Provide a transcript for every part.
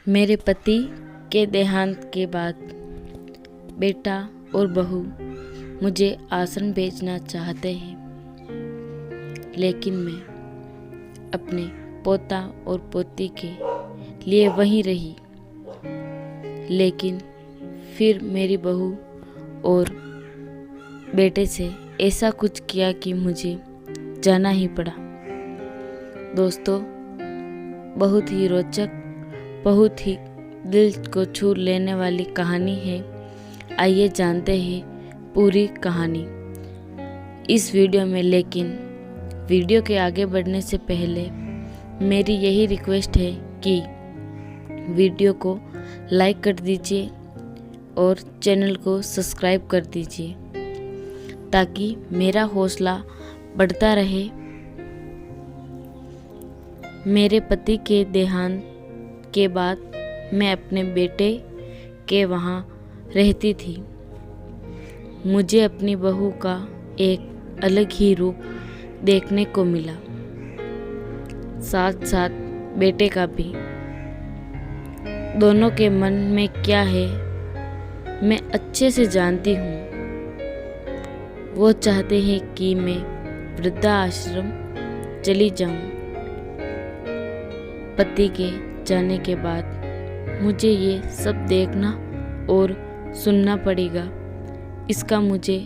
मेरे पति के देहांत के बाद बेटा और बहू मुझे आश्रम भेजना चाहते हैं, लेकिन मैं अपने पोता और पोती के लिए वहीं रही। लेकिन फिर मेरी बहू और बेटे से ऐसा कुछ किया कि मुझे जाना ही पड़ा। दोस्तों, बहुत ही रोचक, बहुत ही दिल को छू लेने वाली कहानी है। आइए जानते हैं पूरी कहानी इस वीडियो में। लेकिन वीडियो के आगे बढ़ने से पहले मेरी यही रिक्वेस्ट है कि वीडियो को लाइक कर दीजिए और चैनल को सब्सक्राइब कर दीजिए ताकि मेरा हौसला बढ़ता रहे। मेरे पति के देहांत के बाद मैं अपने बेटे के वहाँ रहती थी। मुझे अपनी बहू का एक अलग ही रूप देखने को मिला, साथ साथ बेटे का भी। दोनों के मन में क्या है मैं अच्छे से जानती हूँ। वो चाहते हैं कि मैं वृद्धाश्रम चली जाऊँ। पति के जाने के बाद मुझे ये सब देखना और सुनना पड़ेगा, इसका मुझे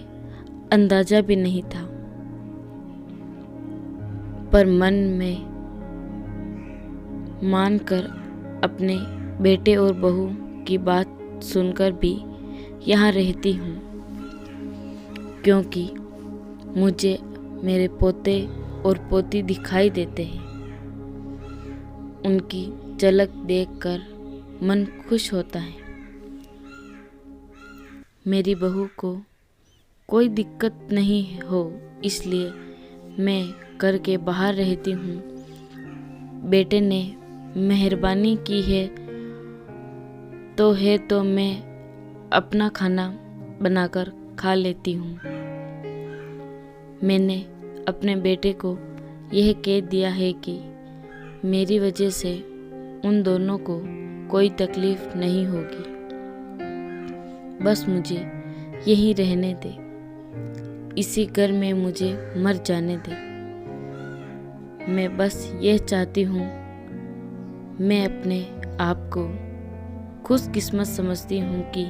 अंदाजा भी नहीं था। पर मन में मानकर अपने बेटे और बहू की बात सुनकर भी यहाँ रहती हूँ, क्योंकि मुझे मेरे पोते और पोती दिखाई देते हैं। उनकी झलक देखकर मन खुश होता है। मेरी बहू को कोई दिक्कत नहीं हो, इसलिए मैं घर के बाहर रहती हूँ। बेटे ने मेहरबानी की है तो मैं अपना खाना बनाकर खा लेती हूँ। मैंने अपने बेटे को यह कह दिया है कि मेरी वजह से उन दोनों को कोई तकलीफ नहीं होगी। बस मुझे यहीं रहने दे, इसी घर में मुझे मर जाने दे। मैं बस यह चाहती हूँ। मैं अपने आप को खुशकिस्मत समझती हूँ कि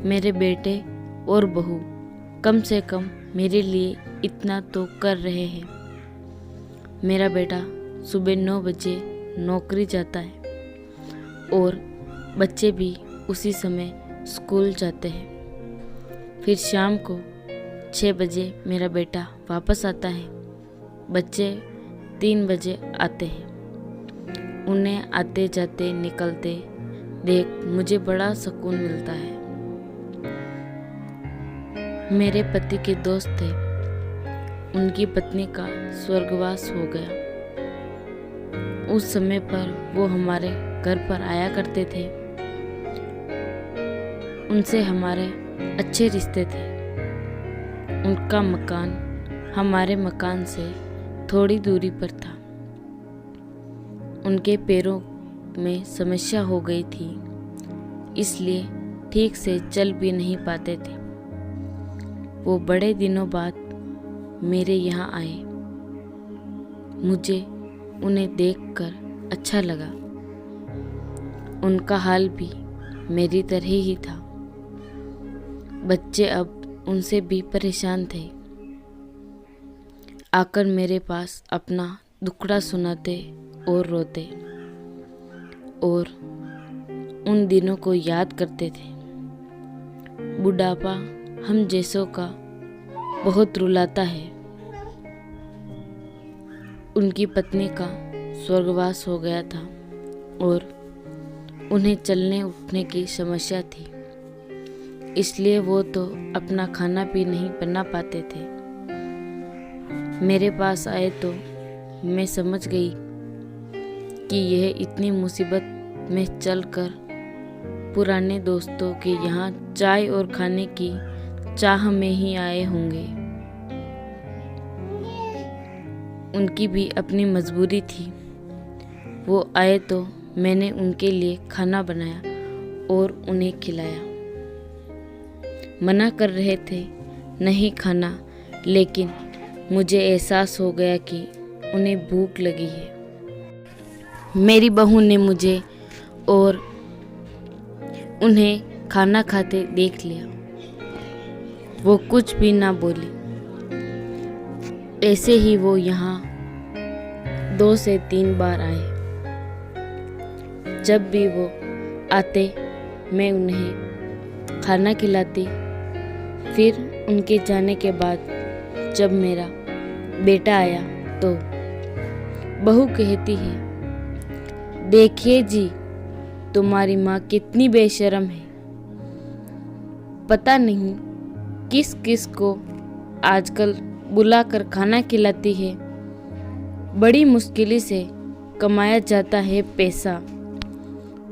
मेरे बेटे और बहू कम से कम मेरे लिए इतना तो कर रहे हैं। मेरा बेटा सुबह 9 बजे नौकरी जाता है और बच्चे भी उसी समय स्कूल जाते हैं। फिर शाम को 6 बजे मेरा बेटा वापस आता है। बच्चे 3 बजे आते हैं। उन्हें आते जाते निकलते देख मुझे बड़ा सुकून मिलता है। मेरे पति के दोस्त थे, उनकी पत्नी का स्वर्गवास हो गया। उस समय पर वो हमारे घर पर आया करते थे। उनसे हमारे अच्छे रिश्ते थे। उनका मकान हमारे मकान से थोड़ी दूरी पर था। उनके पैरों में समस्या हो गई थी, इसलिए ठीक से चल भी नहीं पाते थे। वो बड़े दिनों बाद मेरे यहाँ आए। मुझे उन्हें देखकर अच्छा लगा। उनका हाल भी मेरी तरह ही था। बच्चे अब उनसे भी परेशान थे। आकर मेरे पास अपना दुखड़ा सुनाते और रोते और उन दिनों को याद करते थे। बुढ़ापा हम जैसों का बहुत रुलाता है। उनकी पत्नी का स्वर्गवास हो गया था और उन्हें चलने उठने की समस्या थी, इसलिए वो तो अपना खाना भी नहीं बना पाते थे। मेरे पास आए तो मैं समझ गई कि यह इतनी मुसीबत में चलकर पुराने दोस्तों के यहाँ चाय और खाने की चाह में ही आए होंगे। उनकी भी अपनी मजबूरी थी। वो आए तो मैंने उनके लिए खाना बनाया और उन्हें खिलाया। मना कर रहे थे नहीं खाना, लेकिन मुझे एहसास हो गया कि उन्हें भूख लगी है। मेरी बहू ने मुझे और उन्हें खाना खाते देख लिया। वो कुछ भी ना बोली। ऐसे ही वो यहाँ 2 से 3 बार आए। जब भी वो आते मैं उन्हें खाना खिलाती। फिर उनके जाने के बाद जब मेरा बेटा आया तो बहू कहती है, देखिए जी, तुम्हारी माँ कितनी बेशर्म है। पता नहीं किस किस को आजकल बुलाकर खाना खिलाती है। बड़ी मुश्किल से कमाया जाता है पैसा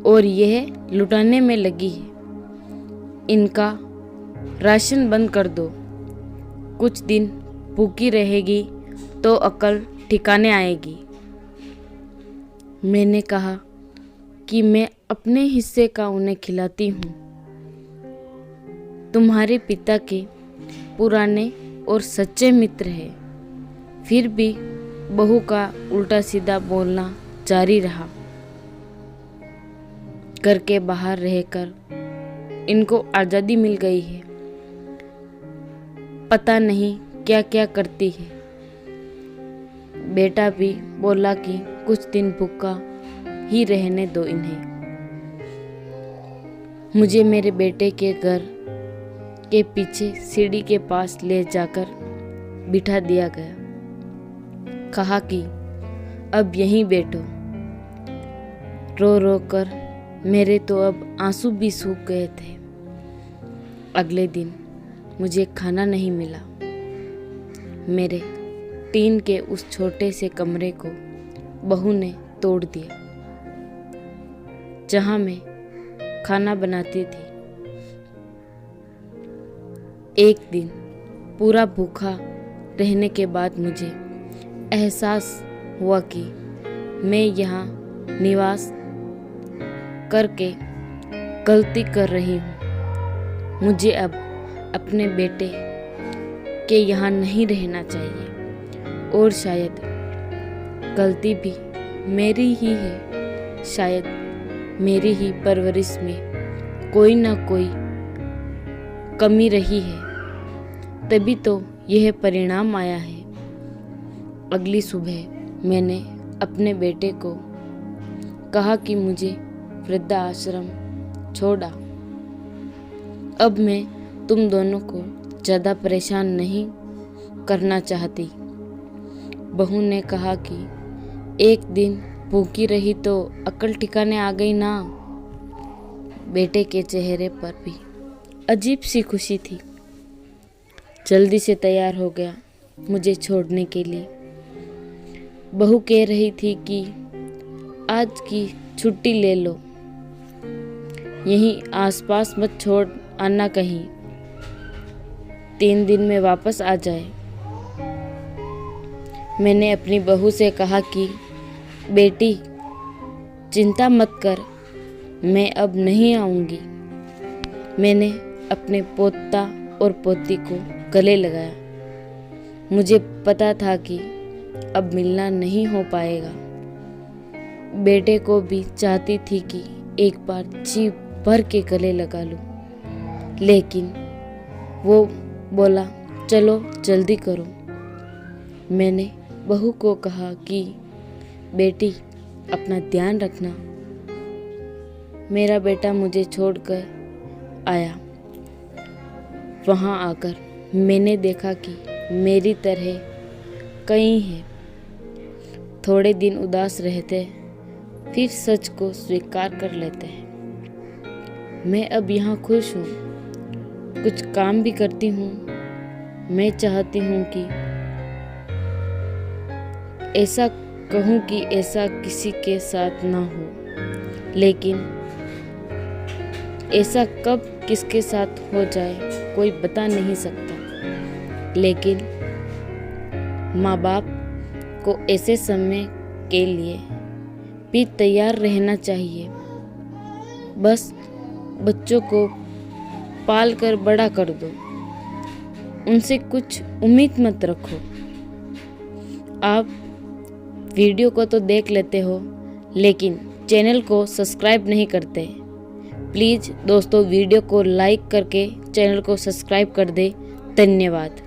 और यह लुटाने में लगी है। इनका राशन बंद कर दो। कुछ दिन भूखी रहेगी तो अकल ठिकाने आएगी। मैंने कहा कि मैं अपने हिस्से का उन्हें खिलाती हूँ। तुम्हारे पिता के पुराने और सच्चे मित्र हैं। फिर भी बहू का उल्टा सीधा बोलना जारी रहा। घर के बाहर रहकर इनको आज़ादी मिल गई है। पता नहीं क्या क्या करती है। बेटा भी बोला कि कुछ दिन भूखा ही रहने दो इन्हें। मुझे मेरे बेटे के घर के पीछे सीढ़ी के पास ले जाकर बिठा दिया गया। कहा कि अब यहीं बैठो। रो रो कर मेरे तो अब आंसू भी सूख गए थे। अगले दिन मुझे खाना नहीं मिला। मेरे टीन के उस छोटे से कमरे को बहू ने तोड़ दिया, जहां मैं खाना बनाती थी। एक दिन पूरा भूखा रहने के बाद मुझे एहसास हुआ कि मैं यहाँ निवास करके गलती कर रही हूँ। मुझे अब अपने बेटे के यहाँ नहीं रहना चाहिए। और शायद गलती भी मेरी ही है। शायद मेरी ही परवरिश में कोई ना कोई कमी रही है, तभी तो यह परिणाम आया है। अगली सुबह मैंने अपने बेटे को कहा कि मुझे वृद्धाश्रम छोड़ा। अब मैं तुम दोनों को ज़्यादा परेशान नहीं करना चाहती। बहू ने कहा कि एक दिन भूखी रही तो अकल ठिकाने आ गई ना। बेटे के चेहरे पर भी अजीब सी खुशी थी। जल्दी से तैयार हो गया मुझे छोड़ने के लिए। बहू कह रही थी कि आज की छुट्टी ले लो, यहीं आसपास मत छोड़ आना कहीं, 3 दिन में वापस आ जाए। मैंने अपनी बहू से कहा कि बेटी चिंता मत कर, मैं अब नहीं आऊँगी। मैंने अपने पोता और पोती को गले लगाया। मुझे पता था कि अब मिलना नहीं हो पाएगा। बेटे को भी चाहती थी कि एक बार जी भर के गले लगा लूं, लेकिन वो बोला चलो जल्दी करो। मैंने बहू को कहा कि बेटी अपना ध्यान रखना। मेरा बेटा मुझे छोड़कर आया। वहाँ आकर मैंने देखा कि मेरी तरह कई हैं। थोड़े दिन उदास रहते, फिर सच को स्वीकार कर लेते हैं। मैं अब यहाँ खुश हूँ, कुछ काम भी करती हूँ। मैं चाहती हूँ कि ऐसा कहूँ कि ऐसा किसी के साथ ना हो, लेकिन ऐसा कब किसके साथ हो जाए कोई बता नहीं सकता। लेकिन माँ बाप को ऐसे समय के लिए भी तैयार रहना चाहिए। बस बच्चों को पाल कर बड़ा कर दो, उनसे कुछ उम्मीद मत रखो। आप वीडियो को तो देख लेते हो लेकिन चैनल को सब्सक्राइब नहीं करते। प्लीज़ दोस्तों वीडियो को लाइक करके चैनल को सब्सक्राइब कर दे। धन्यवाद।